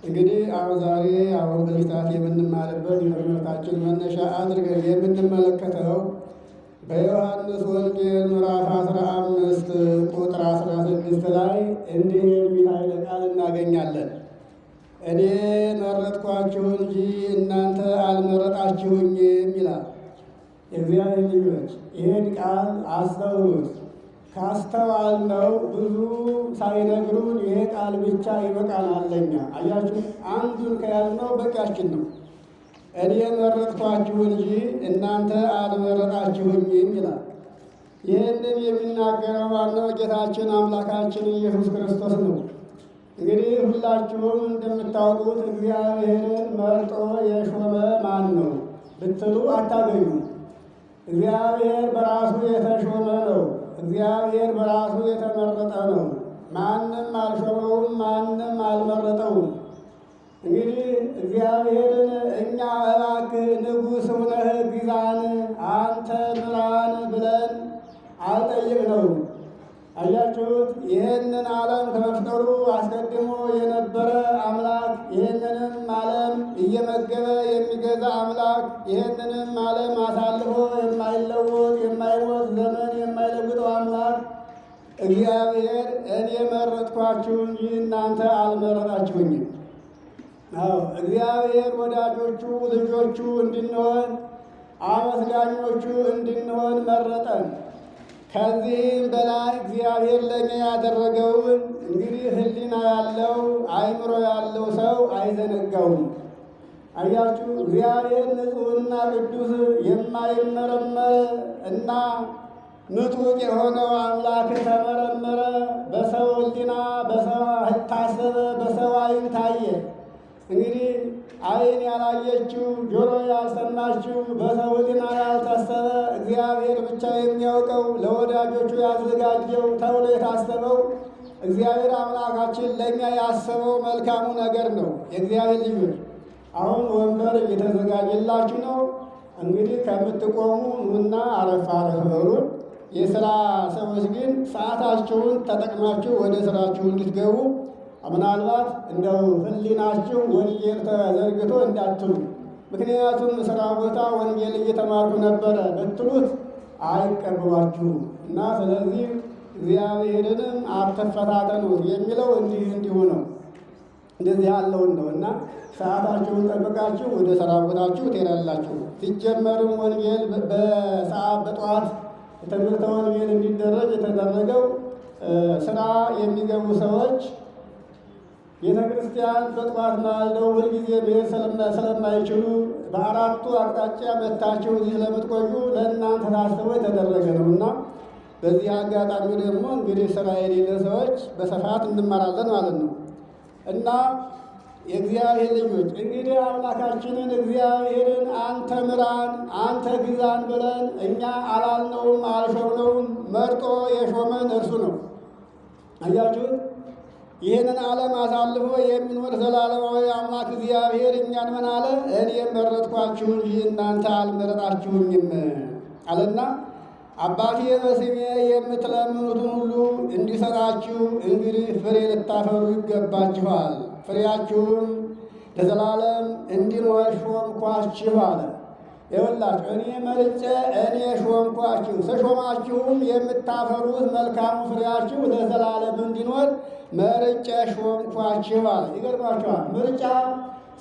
እንግዲህ ዛሬ በዚህ ሰዓት የምንማርበት የትምህርታችን መነሻ አድርገን የምንመለከተው በዮሐንስ ወንጌል ምዕራፍ 15 ቁጥር 16 ላይ እንዲህ የሚል ኃይለ ቃል እናገኛለን። እኔ መረጥኳችሁ እንጂ እናንተ አልመረጣችሁኝም ይላል። የእግዚአብሔር ልጆች ይህን ቃል አስተውሉት። ካስተዋልነው ብዙ ሳይነግሩን ይሄ ቃል ብቻ ይበቃናል ለኛ። አያችሁ፣ አንዱን ከያዝነው በቂያችን ነው። እኔ መረጥኳችሁ እንጂ እናንተ አልመረጣችሁኝም ይላል። ይህንን የሚናገረው ዋናው ጌታችን አምላካችን ኢየሱስ ክርስቶስ ነው። እንግዲህ ሁላችሁም እንደምታውቁት እግዚአብሔርን መርጦ የሾመ ማን ነው ብትሉ አታገኙም። እግዚአብሔር በራሱ የተሾመ ነው። እግዚአብሔር በራሱ የተመረጠ ነው። ማንም አልሾመውም፣ ማንም አልመረጠውም። እንግዲህ እግዚአብሔርን እኛ እባክህ ንጉሥ ሁነህ ግዛን፣ አንተ ምራን ብለን አልጠየቅነውም። አያችሁት? ይህንን ዓለም ከመፍጠሩ አስቀድሞ የነበረ አምላክ፣ ይህንንም ዓለም እየመገበ የሚገዛ አምላክ፣ ይህንንም ዓለም አሳልፎ የማይለወጥ የማይሞት ዘመን የማይለውጠው አምላክ እግዚአብሔር እኔ መረጥኳችሁ እንጂ እናንተ አልመረጣችሁኝም። እግዚአብሔር ወዳጆቹ ልጆቹ እንድንሆን አመስጋኞቹ እንድንሆን መረጠን። ከዚህም በላይ እግዚአብሔር ለእኛ ያደረገውን እንግዲህ ሕሊና ያለው አእምሮ ያለው ሰው አይዘነጋውም። አያችሁ፣ እግዚአብሔር ንጹሕና ቅዱስ የማይመረመር እና ምጡቅ የሆነው አምላክ ተመረመረ። በሰው ሕሊና በሰው ታሰበ፣ በሰው ዓይን ታየ። እንግዲህ ዓይን ያላየችው ጆሮ ያልሰማችው በሰው ሕሊና ያልታሰበ እግዚአብሔር ብቻ የሚያውቀው ለወዳጆቹ ያዘጋጀው ተብሎ የታሰበው እግዚአብሔር አምላካችን ለእኛ ያሰበው መልካሙ ነገር ነው። የእግዚአብሔር ልጆች አሁን ወንበር እየተዘጋጀላችሁ ነው። እንግዲህ ከምትቆሙ ኑና አረፍ አረፍ በሉ። የሥራ ሰዎች ግን ሰዓታችሁን ተጠቅማችሁ ወደ ሥራችሁ እንድትገቡ ምናልባት እንደው ሕሊናችሁ ወንጌል ተዘርግቶ እንዳትሉ። ምክንያቱም ሥራ ቦታ ወንጌል እየተማርኩ ነበረ ብትሉት አይቀበሏችሁም እና ስለዚህ እግዚአብሔርንም አትፈታተኑት የሚለው እንዲሁ ነው። እንደዚህ ያለውን ነው እና ሰዓታችሁን ጠብቃችሁ ወደ ሥራ ቦታችሁ ትሄዳላችሁ። ሲጀመርም ወንጌል በሰዓት በጠዋት ትምህርተ ወንጌል እንዲደረግ የተደረገው ሥራ የሚገቡ ሰዎች ቤተ ክርስቲያን በጠዋት ማልደው ሁልጊዜ መሄድ ስለማይችሉ በአራቱ አቅጣጫ መታችሁ እዚህ ለምትቆዩ ለእናንተ ታስቦ የተደረገ ነው እና በዚህ አጋጣሚ ደግሞ እንግዲህ ሥራ የሌለ ሰዎች በስፋት እንማራለን ማለት ነው እና የእግዚአብሔር ልጆች እንግዲህ አምላካችንን እግዚአብሔርን አንተ ምራን፣ አንተ ግዛን ብለን እኛ አላልነውም፣ አልሾምነውም። መርጦ የሾመን እርሱ ነው። አያችሁት? ይህንን ዓለም አሳልፎ የሚኖር ዘላለማዊ አምላክ እግዚአብሔር እኛን ምን አለ? እኔ መረጥኳችሁ እንጂ እናንተ አልመረጣችሁኝም አለና አባቴ በስሜ የምትለምኑትን ሁሉ እንዲሰጣችሁ እንግዲህ ፍሬ ልታፈሩ ይገባችኋል፣ ፍሬያችሁም ለዘላለም እንዲኖር ሾምኳችሁ አለ። ይኸውላችሁ እኔ መርጬ እኔ ሾምኳችሁ፣ ስሾማችሁም የምታፈሩት መልካሙ ፍሬያችሁ ለዘላለም እንዲኖር መርጬ ሾምኳችሁ አለ። ይገርማችኋል። ምርጫ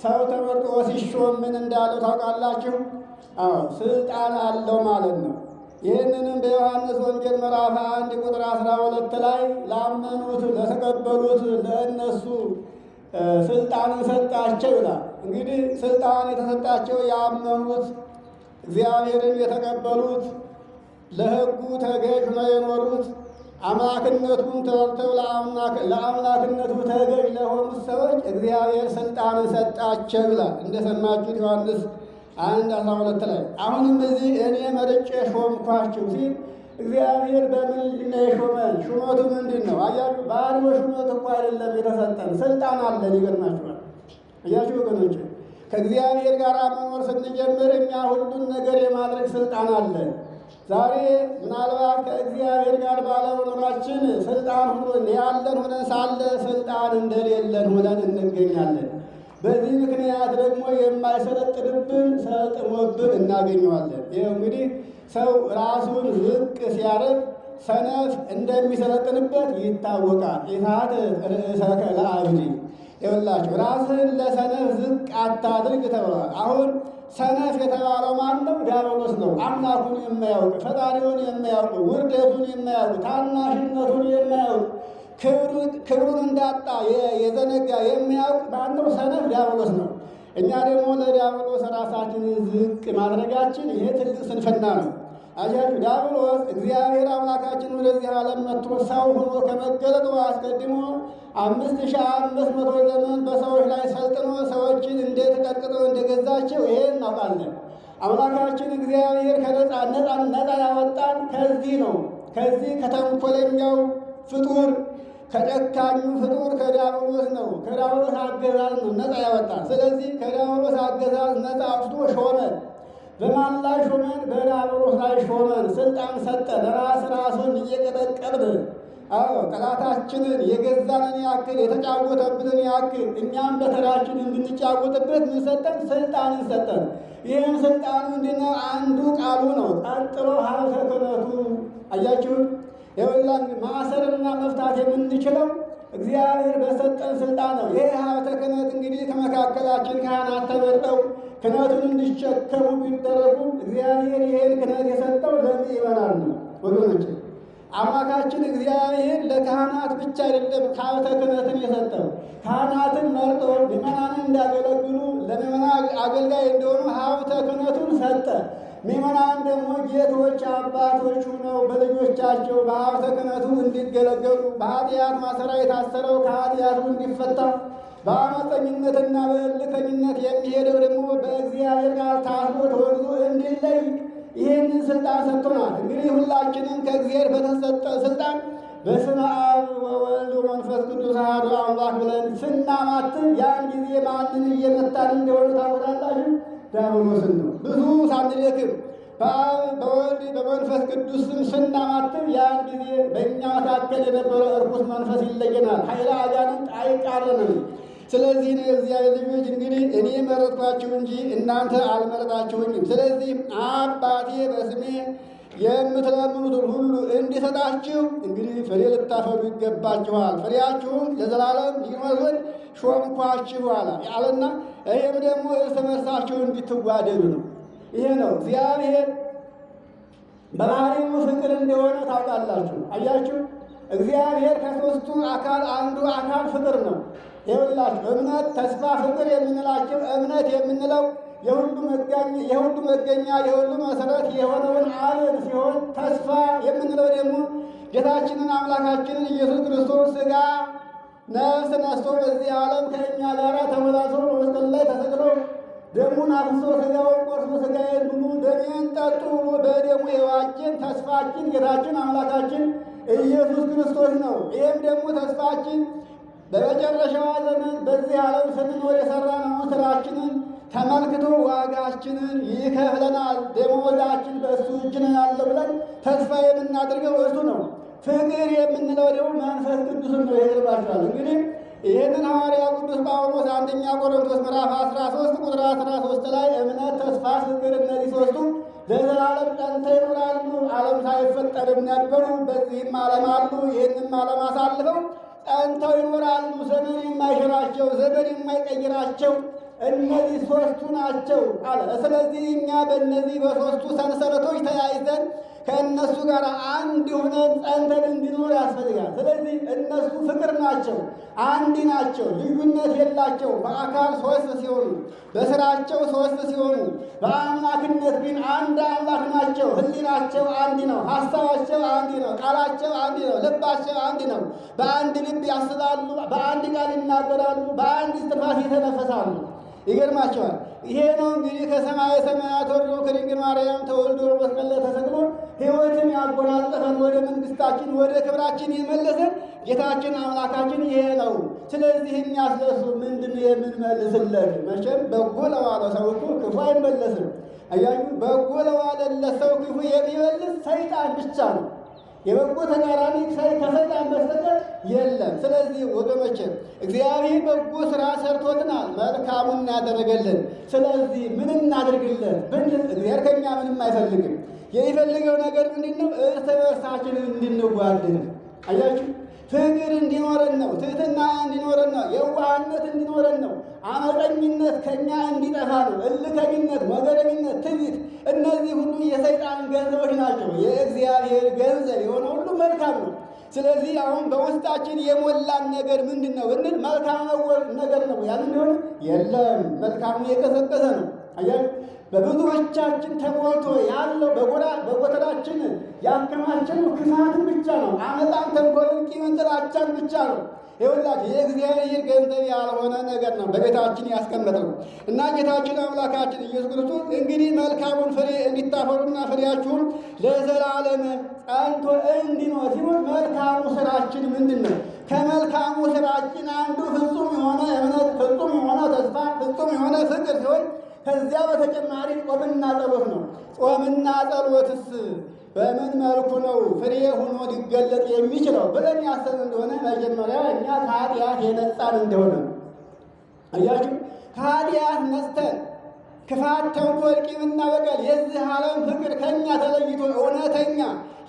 ሰው ተመርጦ ሲሾም ምን እንዳለው ታውቃላችሁ? ስልጣን አለው ማለት ነው። ይህንንም በዮሐንስ ወንጌል ምዕራፍ 1 ቁጥር 12 ላይ ላመኑት ለተቀበሉት ለእነሱ ስልጣንን ሰጣቸው ይላል። እንግዲህ ስልጣን የተሰጣቸው ያመኑት እግዚአብሔርን የተቀበሉት ለሕጉ ተገዥ ነው የኖሩት አምላክነቱን ተረድተው ለአምላክነቱ ተገዥ ለሆኑት ሰዎች እግዚአብሔር ስልጣንን ሰጣቸው ይላል። እንደሰማችሁት ዮሐንስ 1:12 ላይ አሁንም እዚህ እኔ መርጬ ሾምኳችሁ ሲል እግዚአብሔር በምንድን ነው የሾመን? ሹመቱ ምንድን ነው? አያችሁ፣ ባዶ ሹመት እኮ አይደለም የተሰጠን፣ ስልጣን አለን። ይገርማችኋል። አያችሁ ወገኖች፣ ከእግዚአብሔር ጋር መኖር ስንጀምር እኛ ሁሉን ነገር የማድረግ ስልጣን አለን። ዛሬ ምናልባት ከእግዚአብሔር ጋር ባለመኖራችን ስልጣን ሁሉ ያለን ሆነን ሳለ ስልጣን እንደሌለን ሆነን እንገኛለን። በዚህ ምክንያት ደግሞ የማይሰለጥንብን ሰልጥኖብን እናገኘዋለን። ይህ እንግዲህ ሰው ራሱን ዝቅ ሲያደርግ ሰነፍ እንደሚሰለጥንበት ይታወቃል። ኢታት ርእሰከ ለአብዲ ይኸውላችሁ ራስህን ለሰነፍ ዝቅ አታድርግ ተብሏል። አሁን ሰነፍ የተባለው ማን ነው? ዲያብሎስ ነው። አምላኩን የማያውቅ ፈጣሪውን የማያውቅ ውርደቱን የማያውቅ ታናሽነቱን የማያውቅ ክብሩን እንዳጣ የዘነጋ የሚያውቅ ማን ነው? ሰነፍ ዲያብሎስ ነው። እኛ ደግሞ ለዲያብሎስ ራሳችንን ዝቅ ማድረጋችን ይሄ ትልቅ ስንፍና ነው። አያችሁ ዲያብሎስ እግዚአብሔር አምላካችን ወደዚህ ዓለም መጥቶ ሰው ሆኖ ከመገለጡ አስቀድሞ 5500 ዘመን በሰዎች ላይ ሰልጥኖ ሰዎችን እንዴት ቀጥቅጦ እንደገዛቸው ይሄን እናውቃለን። አምላካችን እግዚአብሔር ነፃ ያወጣን ከዚህ ነው። ከዚህ ከተንኮለኛው ፍጡር ከጨካኙ ፍጡር ከዲያብሎስ ነው። ከዲያብሎስ አገዛዝ ነው ነፃ ያወጣን። ስለዚህ ከዲያብሎስ አገዛዝ ነፃ አውጥቶ ሾመን። በማን ላይ ሾመን? በዲያብሎስ ላይ ሾመን። ስልጣን ሰጠን። ራሱን እየቀጠቀጥን ጠላታችንን የገዛንን ያክል የተጫወተብንን ያክል እኛም በተራችን እንድንጫወትበት ምን ሰጠን? ስልጣንን ሰጠን። ይህም ስልጣኑ ምንድነው? አንዱ ቃሉ ነው። ቀጥሎ ሀብተ ክህነቱ አያችሁ። የወላን ማሰርና መፍታት የምንችለው እግዚአብሔር በሰጠን ስልጣን ነው። ይህ ሀብተ ክህነት እንግዲህ ከመካከላችን ካህናት ተመርጠው ክህነቱን እንዲሸከሙ ቢደረጉ እግዚአብሔር ይህን ክህነት የሰጠው ለምእመናን ነው። ወገኖች አምላካችን እግዚአብሔር ለካህናት ብቻ አይደለም ሀብተ ክህነትን የሰጠው። ካህናትን መርጦ ምእመናንን እንዲያገለግሉ ለምእመናን አገልጋይ እንደሆኑ ሀብተ ክህነቱን ሰጠ። ምእመናን ደግሞ ጌቶች አባቶች ሆነው በልጆቻቸው በሀብተ ክህነቱ እንዲገለገሉ በኃጢአት ማሰሪያ የታሰረው ከኃጢአቱ እንዲፈታ በአመፀኝነትና በእልከኝነት የሚሄደው ደግሞ በእግዚአብሔር ቃል ታስሮ ተወግዞ እንዲለይ ይህንን ስልጣን ሰጥቶናል። እንግዲህ ሁላችንም ከእግዚአብሔር በተሰጠ ስልጣን በስመ አብ ወወልድ ወመንፈስ ቅዱስ አሐዱ አምላክ ብለን ስናማትን ያን ጊዜ ማንን እየመታን እንደሆነ ታውቃላችሁ? ዲያብሎስን ነው። ብዙ ሳንደክም በአብ በወልድ በመንፈስ ቅዱስ ስም ስናማትን ያን ጊዜ በእኛ መካከል የነበረ እርኩስ መንፈስ ይለየናል። ኃይለ አጋንንት አይቃረንም። ስለዚህ ነው የእግዚአብሔር ልጆች እንግዲህ እኔ መረጥኳችሁ እንጂ እናንተ አልመረጣችሁኝም። ስለዚህ አባቴ በስሜ የምትለምኑትን ሁሉ እንዲሰጣችሁ እንግዲህ ፍሬ ልታፈሩ ይገባችኋል። ፍሬያችሁም ለዘላለም ሊኖር ዘንድ ሾምኳችሁ አለና ይህም ደግሞ እርስ በርሳችሁ እንድትዋደዱ ነው። ይሄ ነው እግዚአብሔር በባህሪው ፍቅር እንደሆነ ታውቃላችሁ። አያችሁ እግዚአብሔር ከሦስቱ አካል አንዱ አካል ፍቅር ነው። ይኸውላችሁ እምነት፣ ተስፋ፣ ፍቅር የምንላቸው እምነት የምንለው የሁሉ መገኛ የሁሉ መሰረት የሆነውን አብን ሲሆን ተስፋ የምንለው ደግሞ ጌታችንን አምላካችንን ኢየሱስ ክርስቶስ ሥጋ ነፍስ ነስቶ በዚህ ዓለም ከእኛ ጋር ተመላልሶ በመስቀል ላይ ተሰቅሎ ደሙን አፍስሶ ሥጋውን ቆርሶ ሥጋዬን ብሉ ደሜን ጠጡ ብሎ በደሙ የዋጀን ተስፋችን ጌታችን አምላካችን ኢየሱስ ክርስቶስ ነው። ይህም ደግሞ ተስፋችን በመጨረሻዋ ዘመን በዚህ ዓለም ስንኖር የሠራነውን ሥራችንን ተመልክቶ ዋጋችንን ይከፍለናል። ደመወዛችን በእሱ እጅ ነው ያለው ብለን ተስፋ የምናደርገው እርሱ ነው። ፍቅር የምንለው ደግሞ መንፈስ ቅዱስን ነው። ይሄድባቸዋል እንግዲህ ይህንን ሐዋርያ ቅዱስ ጳውሎስ አንደኛ ቆሮንቶስ ምዕራፍ 13 ቁጥር 13 ላይ እምነት፣ ተስፋ፣ ፍቅር እነዚህ ሦስቱ ለዘላለም ጸንተው ይኖራሉ፣ ዓለም ሳይፈጠርም ነበሩ፣ በዚህም ዓለም አሉ፣ ይህንም ዓለም አሳልፈው ጸንተው ይኖራሉ። ዘመን የማይሽራቸው ዘመን የማይቀይራቸው እነዚህ ሦስቱ ናቸው አለ። ስለዚህ እኛ በእነዚህ በሦስቱ ሰንሰለቶች ተያይዘን ከእነሱ ጋር አንድ ሆነን ጸንተን እንዲኖር ያስፈልጋል። ስለዚህ እነሱ ፍቅር ናቸው፣ አንድ ናቸው፣ ልዩነት የላቸው። በአካል ሦስት ሲሆኑ በሥራቸው ሦስት ሲሆኑ በአምላክነት ግን አንድ አምላክ ናቸው። ሕሊናቸው አንድ ነው፣ ሐሳባቸው አንድ ነው፣ ቃላቸው አንድ ነው፣ ልባቸው አንድ ነው። በአንድ ልብ ያስባሉ፣ በአንድ ቃል ይናገራሉ፣ በአንድ እስትንፋስ ይተነፈሳሉ። ይገርማቸዋል። ይሄ ነው እንግዲህ ከሰማየ ሰማያት ወርዶ ከድንግል ማርያም ተወልዶ በመስቀል ላይ ተሰቅሎ ሕይወትን ያጎናጸፈን ወደ መንግሥታችን ወደ ክብራችን የመለሰን ጌታችን አምላካችን ይሄ ነው። ስለዚህ እኛ ስለሱ ምንድን ነው የምንመልስለት? መቼም በጎ ለዋለ ሰው እኮ ክፉ አይመለስም። አያችሁ፣ በጎ ለዋለለት ሰው ክፉ የሚመልስ ሰይጣን ብቻ ነው። የበጎ ተቃራኒ ከሰይጣን በስተቀር የለም። ስለዚህ ወገኖች እግዚአብሔር በጎ ስራ ሰርቶልናል፣ መልካሙን ያደረገልን። ስለዚህ ምን እናድርግለት ብንል እግዚአብሔር ከኛ ምንም አይፈልግም። የሚፈልገው ነገር ምንድን ነው? እርስ በርሳችን እንድንዋደድ። አያችሁ፣ ፍቅር እንዲኖረን ነው። ትህትና እንዲኖረን ነው። የዋህነት እንዲኖረን ነው። አመፀኝነት ከኛ እንዲጠፋ ነው። እልከኝነት፣ መገረኝነት፣ ትዕቢት፣ እነዚህ ሁሉ የሰይጣን ገንዘቦች ናቸው። የእግዚአብሔር ገንዘብ የሆነ ሁሉ መልካም ነው። ስለዚህ አሁን በውስጣችን የሞላን ነገር ምንድን ነው ብንል መልካም ነገር ነው። ያን እንደሆነ የለም፣ መልካሙ የቀዘቀዘ ነው። አያችሁ፣ በብዙዎቻችን ተሞልቶ ያለው በጎተራችን ያከማቸነው ክፋትን ብቻ ነው። አመፃን፣ ተንኮልን፣ ቂምን፣ ጥላቻን ብቻ ነው። ይኸውላችሁ የእግዚአብሔር ገንዘብ ያልሆነ ነገር ነው በቤታችን ያስቀመጠው እና ጌታችን አምላካችን ኢየሱስ ክርስቶስ እንግዲህ መልካሙን ፍሬ እንዲታፈሩና ፍሬያችሁን ለዘላለም ጸንቶ እንዲኖር ሲሆን መልካሙ ስራችን ምንድን ነው? ከመልካሙ ስራችን አንዱ ፍጹም የሆነ እምነት፣ ፍጹም የሆነ ተስፋ፣ ፍጹም የሆነ ፍቅር ሲሆን ከዚያ በተጨማሪ ጾምና ጸሎት ነው። ጾምና ጸሎትስ በምን መልኩ ነው ፍሬ ሆኖ ሊገለጥ የሚችለው ብለን ያሰብን እንደሆነ መጀመሪያ እኛ ከኃጢአት የነጻን እንደሆነ አያችሁ፣ ከኃጢአት ነጽተን ክፋት፣ ተንኮል፣ ቂምና በቀል የዚህ ዓለም ፍቅር ከእኛ ተለይቶ እውነተኛ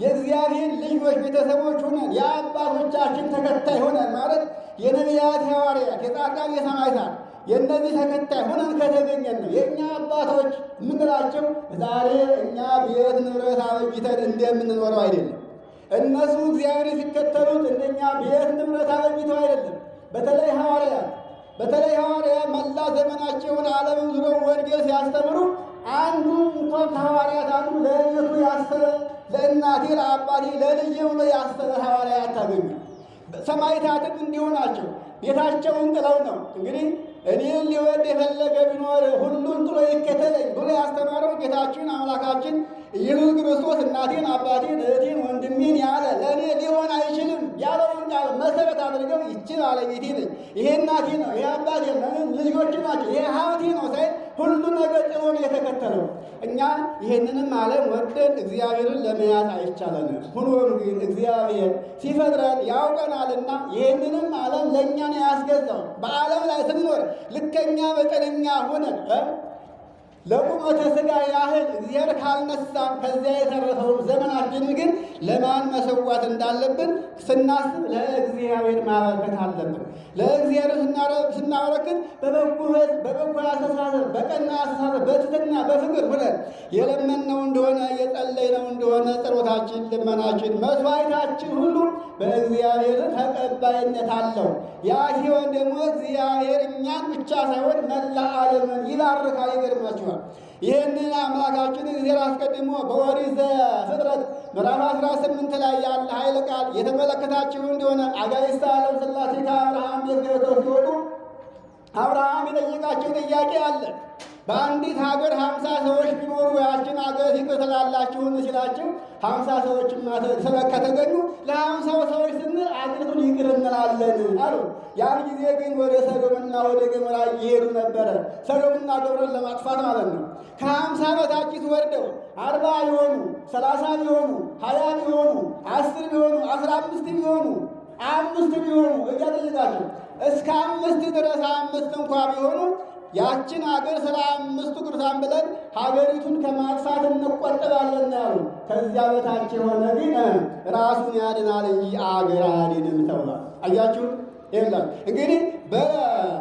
የእግዚአብሔር ልጆች ቤተሰቦች ሆነን የአባቶቻችን ተከታይ ሆነን ማለት የነቢያት፣ የሐዋርያት፣ የጻድቃን፣ የሰማዕታት የእነዚህ ተከታይ ሆነን ከተገኘን ነው። የእኛ አባቶች የምንላቸው ዛሬ እኛ ቤት ንብረት አበጅተን እንደምንኖረው አይደለም። እነሱ እግዚአብሔር ሲከተሉት እንደኛ ቤት ንብረት አበጅተው አይደለም። በተለይ ሐዋርያት መላ ዘመናቸውን ዓለምን ዙረው ወንጌል ሲያስተምሩ አንዱ እንኳን ከሐዋርያት አንዱ ለቤቱ ያሰበ፣ ለእናቴ ለአባቴ ለልጄ ብሎ ያሰበ ሐዋርያ አታገኙ። ሰማዕታትም እንዲሁ ናቸው። ቤታቸውን ጥለው ነው እንግዲህ እኔን ሊወድ የፈለገ ቢኖር ሁሉን ጥሎ ይከተለኝ ብሎ ያስተማረው ጌታችን አምላካችን ኢየሱስ ክርስቶስ እናቴን፣ አባቴን፣ እህቴን፣ ወንድሜን ያለ ለእኔ ሊሆን አይችልም ያለውን ቃል መሰረት አድርገው ይችን ባለቤቴ ነኝ፣ ይሄ እናቴ ነው፣ ይሄ አባቴ ነው፣ ልጆች ናቸው፣ ይሄ ሀብቴ ነው ሳይ ሁሉ ነገር ጥሎ ነው የተከተለው። እኛ ይሄንንም ዓለም ወደን እግዚአብሔርን ለመያዝ አይቻለንም። ሆኖም ግን እግዚአብሔር ሲፈጥረን ያውቀናልና ይሄንንም ዓለም ለእኛ ነው ያስገዛው። በዓለም ላይ ስንኖር ልከኛ መጠነኛ ሆነን ለቁመተ ሥጋ ያህል እግዚአብሔር ካልነሳን ከዚያ የተረፈውን ዘመናችንን ግን ለማን መሰዋት እንዳለብን ስናስብ ለእግዚአብሔር ማበርከት አለብን። ለእግዚአብሔር ስናበረክት በበጎ አስተሳሰብ፣ በቀና አስተሳሰብ፣ በትሕትና በፍቅር ሆነን የለመንነው እንደሆነ የጸለይነው እንደሆነ ጸሎታችን፣ ልመናችን፣ መስዋዕታችን ሁሉ በእግዚአብሔር ተቀባይነት አለው። ያ ሲሆን ደግሞ እግዚአብሔር እኛን ብቻ ሳይሆን መላ ዓለምን ይባርካል። ይገርማችኋል። ይህንን አምላካችን እግዚአብሔር አስቀድሞ በኦሪት ዘፍጥረት ምዕራፍ 18 ላይ ያለ ኃይለ ቃል የተመለከታችሁ እንደሆነ አጋዕዝተ ዓለም ሥላሴ ከአብርሃም ቤት ገብተው ሲወጡ አብርሃም የጠየቃቸው ጥያቄ አለ። በአንዲት ሀገር 50 ሰዎች ቢኖሩ ያችን ሀገር ይቅር ትላላችሁን ሲላቸው 50 ሰዎች ከተገኙ ለ50 ሰዎች ስንል አገሪቱን ይቅር እንላለን አሉ። ያን ጊዜ ግን ወደ ሰዶምና ወደ ገሞራ እየሄዱ ነበረ። ሰዶምና ገሞራን ለማጥፋት ማለት ነው። ከ50 በታች ወርደው 40 ቢሆኑ 30 ቢሆኑ 20 ቢሆኑ 10 ቢሆኑ 15 ቢሆኑ 5 ቢሆኑ እያጠየቃቸው እስከ 5 ድረስ 5 እንኳ ቢሆኑ ያችን ሀገር ስለ 5 ቅዱሳን ብለን ሀገሪቱን ከማጥፋት እንቆጠባለን ያሉ። ከዚያ በታች የሆነ ግን ራሱን ያድናል እንጂ አገር አያድንም ተብሏል። አያችሁ ይላል። እንግዲህ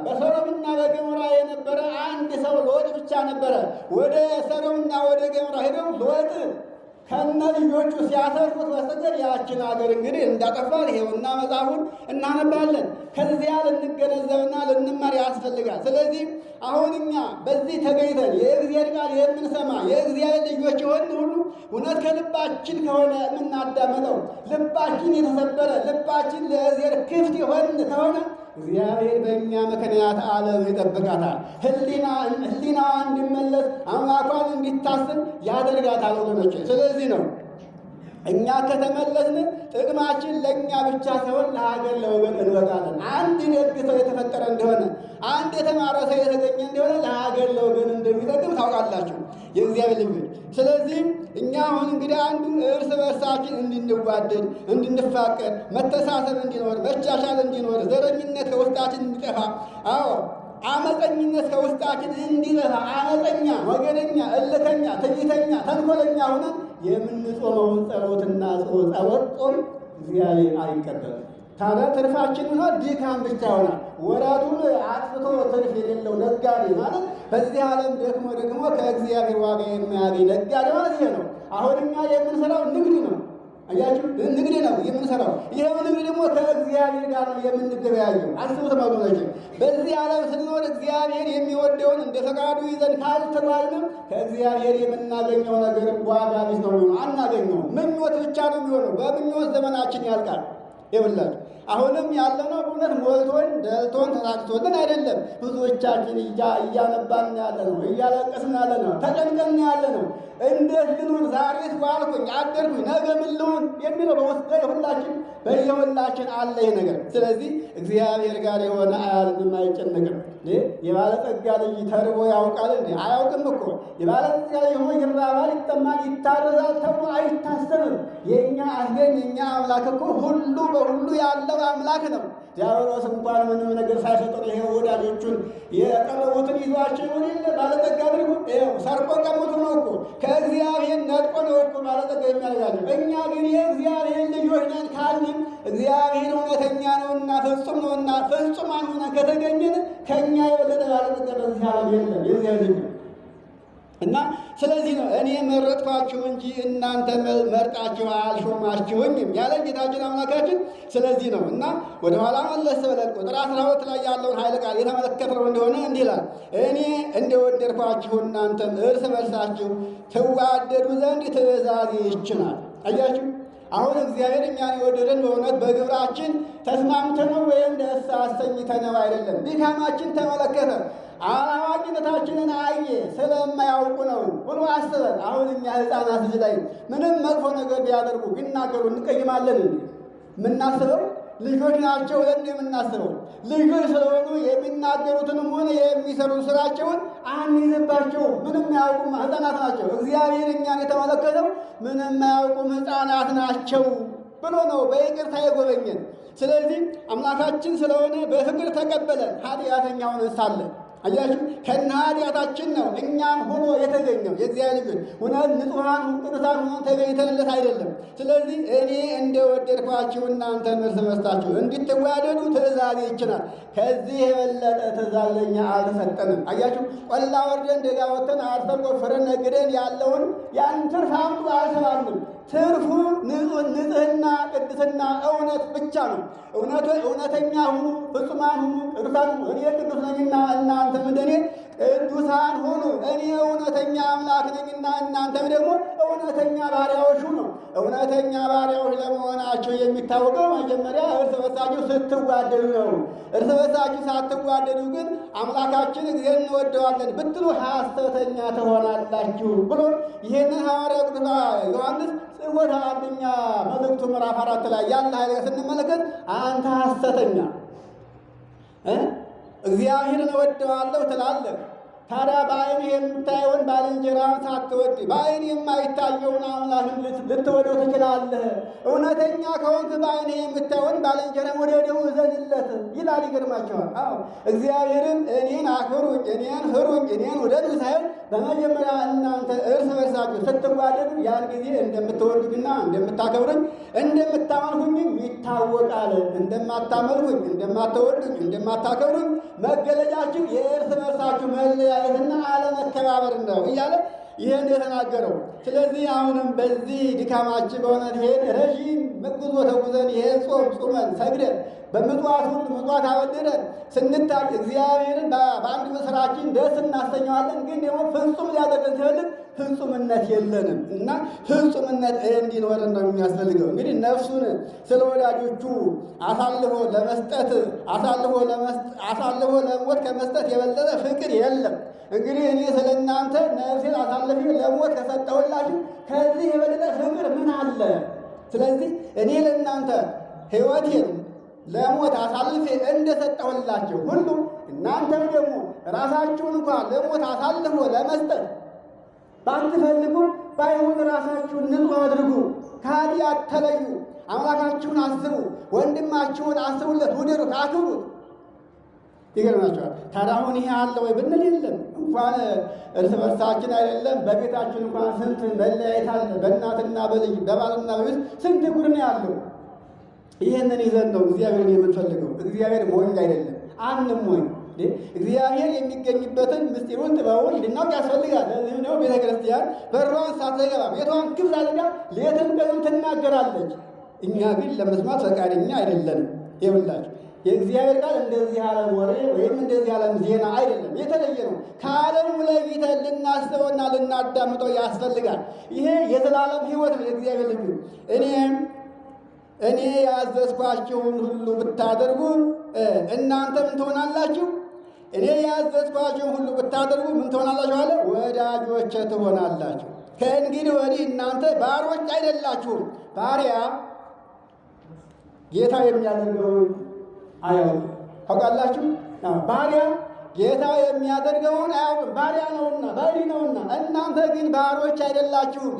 በሰዶምና በገሞራ የነበረ አንድ ሰው ሎጥ ብቻ ነበረ። ወደ ሰዶምና ወደ ገሞራ ሄደው ሎጥ ከነ ልጆቹ ሲያተርፉት በስተቀር ያችን ሀገር እንግዲህ እንዳጠፋል ይሄውና መጽሐፉን እናነባለን። ከዚያ ልንገነዘብና ልንማር ያስፈልጋል። ስለዚህ አሁን እኛ በዚህ ተገኝተን የእግዚአብሔር ቃል የምንሰማ የእግዚአብሔር ልጆች የሆን ሁሉ እውነት ከልባችን ከሆነ የምናዳመጠው ልባችን የተሰበረ ልባችን ለእግዚአብሔር ክፍት የሆን ከሆነ እግዚአብሔር በእኛ ምክንያት ዓለም ይጠብቃታል። ሕሊናዋ እንዲመለስ አምላኳን እንዲታስብ ያደርጋታል ወገኖች። ስለዚህ ነው እኛ ከተመለስን ጥቅማችን ለእኛ ብቻ ሳይሆን ለሀገር ለወገን እንበቃለን። አንድ ደግ ሰው የተፈጠረ እንደሆነ አንድ የተማረ ሰው የተገኘ እንደሆነ ለሀገር ለወገን እንደሚጠቅም ታውቃላችሁ። የእግዚአብሔር ልጆች። ስለዚህ እኛ አሁን እንግዲህ አንዱ እርስ በርሳችን እንድንዋደድ፣ እንድንፋቀር፣ መተሳሰብ እንዲኖር፣ መቻቻል እንዲኖር፣ ዘረኝነት ከውስጣችን እንዲጠፋ፣ አዎ አመፀኝነት ከውስጣችን እንዲጠፋ፣ አመፀኛ፣ ወገነኛ፣ እልከኛ፣ ትዕቢተኛ፣ ተንኮለኛ ሆነን የምንጾመውን ጸሎትና ጸሎት ጾም እግዚአብሔር አይቀበልም። ታዲያ ትርፋችን ሆኗል ድካም ብቻ ይሆናል። ወራቱን አጥፍቶ ትርፍ የሌለው ነጋዴ ማለት በዚህ ዓለም ደክሞ ከእግዚአብሔር ዋጋ የማያገኝ ነጋዴ ማለት ይሄ ነው። አሁን እኛ የምንሰራው ንግድ ነው። አያችሁ፣ ንግድ ነው የምንሰራው። ይሄው ንግድ ደግሞ ከእግዚአብሔር ጋር ነው የምንገበያየው። አስቡት ወገኖች፣ በዚህ ዓለም ስንኖር እግዚአብሔር የሚወደውን እንደ ፈቃዱ ይዘን ካልተጓዝንም ከእግዚአብሔር የምናገኘው ነገር ዋጋ ቢስ ነው የሚሆነው። አናገኘውም። ምኞት ብቻ ነው የሚሆነው። በምኞት ዘመናችን ያልቃል። ይኸውላችሁ አሁንም ያለነው እውነት ሞልቶን ደልቶን ተሳክቶልን አይደለም። ብዙዎቻችን እያነባን ያለ ነው፣ እያለቀስን ያለ ነው፣ ተጨንቀን ያለ ነው። እንዴት ልኑር? ዛሬስ ዋልኩኝ አደርኩኝ ነገ ምን ልሁን የሚለው በውስጥ ሁላችን በየሁላችን አለ ይሄ ነገር። ስለዚህ እግዚአብሔር ጋር የሆነ አያልንም፣ አይጨነቅም። የባለጸጋ ልጅ ተርቦ ያውቃል እንዴ? አያውቅም እኮ። የባለጸጋ ልጅ ሆኖ ይራባል፣ ይጠማል፣ ይታረዛል ተብሎ አይታሰብም። የእኛ አስገኝ የእኛ አምላክ እኮ ሁሉ በሁሉ ያለው አምላክ ነው። ዲያብሎስ እንኳን ምንም ነገር ሳይሰጠው ይሄ ወዳጆቹን የቀረቡትን ይዟቸው ይሆን የለ ባለጸጋ አድርጎ ሰርቆ ቀምቶ ነው እኮ ከእግዚአብሔር ነጥቆ ነው እኮ ባለጸጋ የሚያደርጋቸው። እኛ ግን የእግዚአብሔር ልጆች ነን ካልን እግዚአብሔር እውነተኛ ነውና ፍጹም ነውና ፍጹማን ሆነን ከተገኘን ከእኛ የበለጠ ባለጸጋ በዚህ ዓለም የለም የእግዚአብሔር ልጅ እና ስለዚህ ነው እኔ መረጥኳችሁ እንጂ እናንተ መርጣችሁ አልሾማችሁኝም ያለ ጌታችን አምላካችን። ስለዚህ ነው እና ወደ ኋላ መለስ ብለን ቁጥር 12 ላይ ያለውን ኃይለ ቃል የተመለከትነው እንደሆነ እንዲህ ይላል፣ እኔ እንደወደድኳችሁ እናንተም እርስ በርሳችሁ ትዋደዱ ዘንድ ትእዛዜ ይህች ናት። አያችሁ፣ አሁን እግዚአብሔር እኛን የወደደን በእውነት በግብራችን ተስማምተነው ወይም ደስ አሰኝተነው አይደለም። ድካማችን ተመለከተ፣ አላዋቂነታችንን አየ፣ ስለማያውቁ ነው ብሎ አስበን። አሁን እኛ ሕፃናት ልጅ ላይ ምንም መጥፎ ነገር ቢያደርጉ ቢናገሩ እንቀይማለን እንዴ? የምናስበው ልጆች ናቸው ብለን የምናስበው ልጆች ስለሆኑ የሚናገሩትንም ሆነ የሚሰሩት ስራቸውን አንይዝባቸውም። ምንም አያውቁም፣ ሕፃናት ናቸው። እግዚአብሔር እኛን የተመለከተው ምንም አያውቁም ሕፃናት ናቸው ብሎ ነው በይቅርታ የጎበኘን። ስለዚህ አምላካችን ስለሆነ በፍቅር ተቀበለን ኃጢአተኛውን ሳለን። አያችሁ፣ ከነ ኃጢአታችን ነው እኛን ሆኖ የተገኘው የእግዚአብሔር ልጅ እውነት ንጹሐን ቅዱሳን ሆኖ ተገኝተንለት አይደለም። ስለዚህ እኔ እንደወደድኳችሁ እናንተም እርስ በርሳችሁ እንድትዋደዱ ትእዛዜ ይህች ናት። ከዚህ የበለጠ ትእዛዝ ለእኛ አልተሰጠንም። አያችሁ፣ ቆላ ወርደን ደጋ ወጥተን አርሰን ቆፍረን ነግደን ያለውን ያን ትርፍ አምጡ አልተባልንም። ትርፉ ንጽሕና፣ ቅድስና፣ እውነት ብቻ ነው። እውነተኛ ሁኑ፣ ፍጹማን ሁኑ፣ ቅዱሳን ሁኑ። እኔ ቅዱስ ነኝና እናንተም እንደኔ ቅዱሳን ሁኑ። እኔ እውነተኛ አምላክ ነኝና እናንተም ደግሞ እውነተኛ ባሪያዎች ሁኑ። እውነተኛ ባሪያዎች ለመሆናቸው የሚታወቀው መጀመሪያ እርስ በርሳችሁ ስትዋደዱ ነው። እርስ በርሳችሁ ሳትዋደዱ ግን አምላካችን እግዚአብሔር እንወደዋለን ብትሉ ሐሰተኛ ትሆናላችሁ ብሎ ይህንን ሐዋርያው ቅዱስ ዮሐንስ ጽፎታ አንደኛ መልእክቱ ምዕራፍ 4 ላይ ያለ ኃይለ ስንመለከት አንተ ሐሰተኛ እግዚአብሔርን እወደዋለሁ ትላለህ፣ ታዲያ በዓይን የምታየውን ባልንጀራህን ሳትወድ በዓይን የማይታየውን አምላክን ልትወደው ትችላለህ። እውነተኛ ከሆንክ በዓይን የምታየውን ባልንጀራህን ወደደው እዘንለት ይላል። ይገርማቸዋል። አዎ እግዚአብሔርም እኔን አክብሩኝ፣ እኔን ፍሩኝ፣ እኔን ውደዱ ሳይሆን በመጀመሪያ እናንተ እርስ በርሳችሁ ስትዋደዱ ያን ጊዜ እንደምትወዱኝና እንደምታከብሩኝ እንደምታመልኩኝም ይታወቃል። እንደማታመልኩኝ፣ እንደማትወዱኝ፣ እንደማታከብሩኝ መገለጫችሁ የእርስ በርሳችሁ መለያየትና አለመከባበር ነው እያለ ይህን የተናገረው። ስለዚህ አሁንም በዚህ ድካማችን በእውነት ይሄን ረዥም ጉዞ ተጉዘን ይሄን ጾም ጾመን ሰግደን በምጽዋት ሁሉ ምጽዋት አበድረን ስንታይ እግዚአብሔርን በአንድ ስራችን ደስ እናሰኘዋለን። ግን ደግሞ ፍጹም ሊያደርገን ሲፈልግ ፍጹምነት የለንም እና ፍጹምነት እንዲኖረን ነው የሚያስፈልገው። እንግዲህ ነፍሱን ስለ ወዳጆቹ አሳልፎ ለመስጠት አሳልፎ ለሞት ከመስጠት የበለጠ ፍቅር የለም። እንግዲህ እኔ ስለ እናንተ ነፍሴን አሳልፌ ለሞት ከሰጠሁላችሁ ከዚህ የበለጠ ፍቅር ምን አለ? ስለዚህ እኔ ለእናንተ ሕይወቴን ለሞት አሳልፌ እንደሰጠሁላችሁ ሁሉ እናንተም ደግሞ ራሳችሁን እንኳን ለሞት አሳልፎ ለመስጠት ባትፈልጉ ባይሆን ራሳችሁን ንጹሕ አድርጉ፣ ከኃጢአት ተለዩ፣ አምላካችሁን አስቡ፣ ወንድማችሁን አስቡለት፣ ውደዱት፣ አክብሩት። ይገርማቸዋል። ታዲያ አሁን ይሄ አለ ወይ ብንል የለም። እንኳን እርስ በርሳችን አይደለም በቤታችን እንኳን ስንት መለያየት አለ። በእናትና በልጅ በባልና በሚስት ስንት ጉድ ነው ያለው። ይህንን ይዘን ነው እግዚአብሔርን የምንፈልገው። እግዚአብሔር ሞኝ አይደለም፣ አንሞኝ። እግዚአብሔር የሚገኝበትን ምስጢሩን ጥበቡን ልናውቅ ያስፈልጋል። ለዚህም ነው ቤተ ክርስቲያን በሯን ሳትዘጋ ቤቷን ክፍት አድርጋ ሌትም ቀንም ትናገራለች። እኛ ግን ለመስማት ፈቃደኛ አይደለንም። ይኸውላችሁ የእግዚአብሔር ቃል እንደዚህ ዓለም ወሬ ወይም እንደዚህ ዓለም ዜና አይደለም፣ የተለየ ነው። ከዓለሙ ለይተን ልናስበውና ልናዳምጠው ያስፈልጋል። ይሄ የዘላለም ሕይወት ነው። የእግዚአብሔር ልጅ እኔ ያዘዝኳችሁን ሁሉ ብታደርጉ እናንተ ምን ትሆናላችሁ? እኔ ያዘዝኳችሁን ሁሉ ብታደርጉ ምን ትሆናላችሁ አለ? ወዳጆቼ ትሆናላችሁ። ከእንግዲህ ወዲህ እናንተ ባሮች አይደላችሁም። ባሪያ ጌታ የሚያደርገውን አያውቅም። ታውቃላችሁ? ባሪያ ጌታ የሚያደርገውን አያውቅም። ባሪያ ነውና ባሪ ነውና። እናንተ ግን ባሮች አይደላችሁም።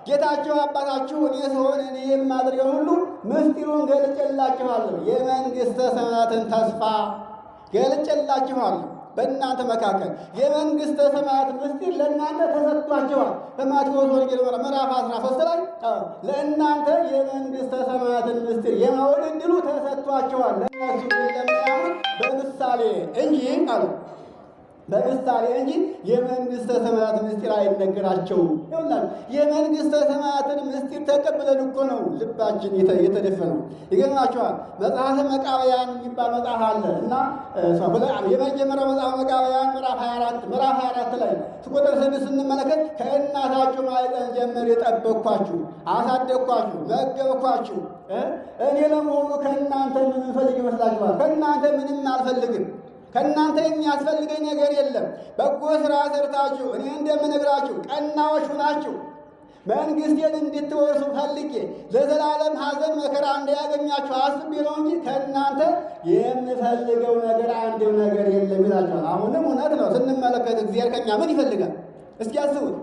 ጌታቸው አባታችሁ እኔ ስሆን እኔ የማደርገውን ሁሉ ምስጢሩን ገልጬላችኋለሁ። የመንግሥተ ሰማያትን ተስፋ ገልጬላችኋለሁ። በእናንተ መካከል የመንግሥተ ሰማያት ምስጢር ለእናንተ ተሰጥቷቸዋል። በማቴዎስ ወንጌል ምዕራፍ 13 ላይ ለእናንተ የመንግሥተ ሰማያትን ምስጢር የማወቅ ዕድሉ ተሰጥቷቸዋል። ለእነሱ ለሚያምኑት በምሳሌ እንጂ አሉ በምሳሌ እንጂ የመንግሥተ ሰማያት ምስጢር አይነገራቸውም። ይኸውላችሁ የመንግሥተ ሰማያትን ምስጢር ተቀብለን እኮ ነው ልባችን የተደፈነው። ይገርማችኋል። መጽሐፈ መቃብያን የሚባል መጽሐፍ አለ እና የመጀመሪያው መጽሐፈ መቃብያን ምዕራፍ 24 ላይ ቁጥር 6 ስንመለከት ከእናታችሁ ማኅፀን ጀምሬ የጠበቅኳችሁ፣ አሳደግኳችሁ፣ መገብኳችሁ። እኔ ለመሆኑ ከእናንተ ምን እፈልግ ይመስላችኋል? ከእናንተ ምንም አልፈልግም። ከእናንተ የሚያስፈልገኝ ነገር የለም። በጎ ሥራ ሰርታችሁ እኔ እንደምነግራችሁ ቀናዎች ሁናችሁ መንግሥቴን እንድትወርሱ ፈልጌ ለዘላለም ሐዘን መከራ እንዳያገኛችሁ አስቤ ነው እንጂ ከእናንተ የምፈልገው ነገር አንድም ነገር የለም ይላችኋል። አሁንም እውነት ነው። ስንመለከት እግዚአብሔር ከእኛ ምን ይፈልጋል? እስኪ አስቡት።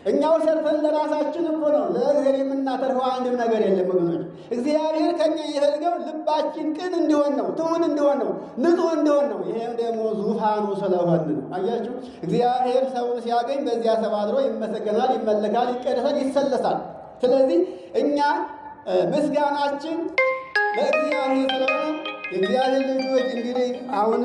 እኛው ሰርተን ለራሳችን እኮ ነው። ለእግዚአብሔር የምናተርፈው አንድም ነገር የለም ወገኖች። እግዚአብሔር ከኛ የፈልገው ልባችን ቅን እንዲሆን ነው፣ ትሑት እንዲሆን ነው፣ ንጹሕ እንዲሆን ነው። ይሄም ደግሞ ዙፋኑ ስለሆን ነው። አያችሁ፣ እግዚአብሔር ሰውን ሲያገኝ በዚያ ሰብ አድሮ ይመሰገናል፣ ይመለካል፣ ይቀደሳል፣ ይሰለሳል። ስለዚህ እኛ ምስጋናችን ለእግዚአብሔር ስለሆነ የእግዚአብሔር ልጆች እንግዲህ አሁን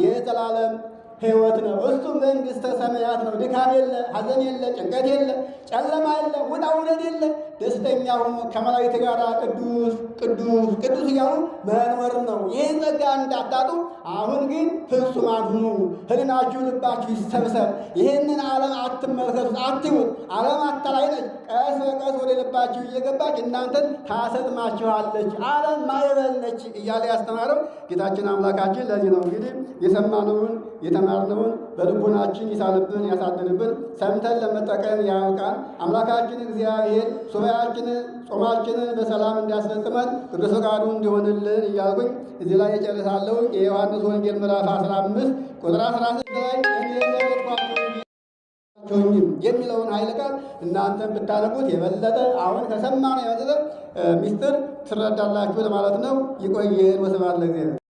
የዘላለም ሕይወት ነው። እሱ መንግሥተ ሰማያት ነው። ድካም የለ፣ ሐዘን የለ፣ ጭንቀት የለ፣ ጨለማ የለ፣ ውጣ ውረድ የለ። ደስተኛ ሆኖ ከመላእክት ጋር ቅዱስ ቅዱስ ቅዱስ እያሉ መኖር ነው። ይህን ጸጋ እንዳታጡ አሁን ግን ፍጹማን ሁኑ። ሕሊናችሁ ልባችሁ ይሰብሰብ። ይህንን ዓለም አትመልከቱት፣ አትዩት። ዓለም አታላይ ነች። ቀስ በቀስ ወደ ልባችሁ እየገባች እናንተን ታሰጥማችኋለች። ዓለም ማዕበል ነች እያለ ያስተማረው ጌታችን አምላካችን ለዚህ ነው። እንግዲህ የሰማነውን የተማርነውን በልቡናችን ይሳልብን ያሳድርብን። ሰምተን ለመጠቀም ያብቃን። አምላካችን እግዚአብሔር ሱባኤያችንን ጾማችንን በሰላም እንዲያስፈጽመን ቅዱስ ፈቃዱ እንዲሆንልን እያልኩኝ እዚህ ላይ እጨርሳለሁ። የዮሐንስ ወንጌል ምዕራፍ 15 ቁጥር 16 ላይ የሚለውን ኃይለ ቃል እናንተን ብታነቡት የበለጠ አሁን ከሰማነው የበለጠ ምስጢር ትረዳላችሁ ለማለት ነው። ይቆየን። ወስብሐት ለእግዚአብሔር።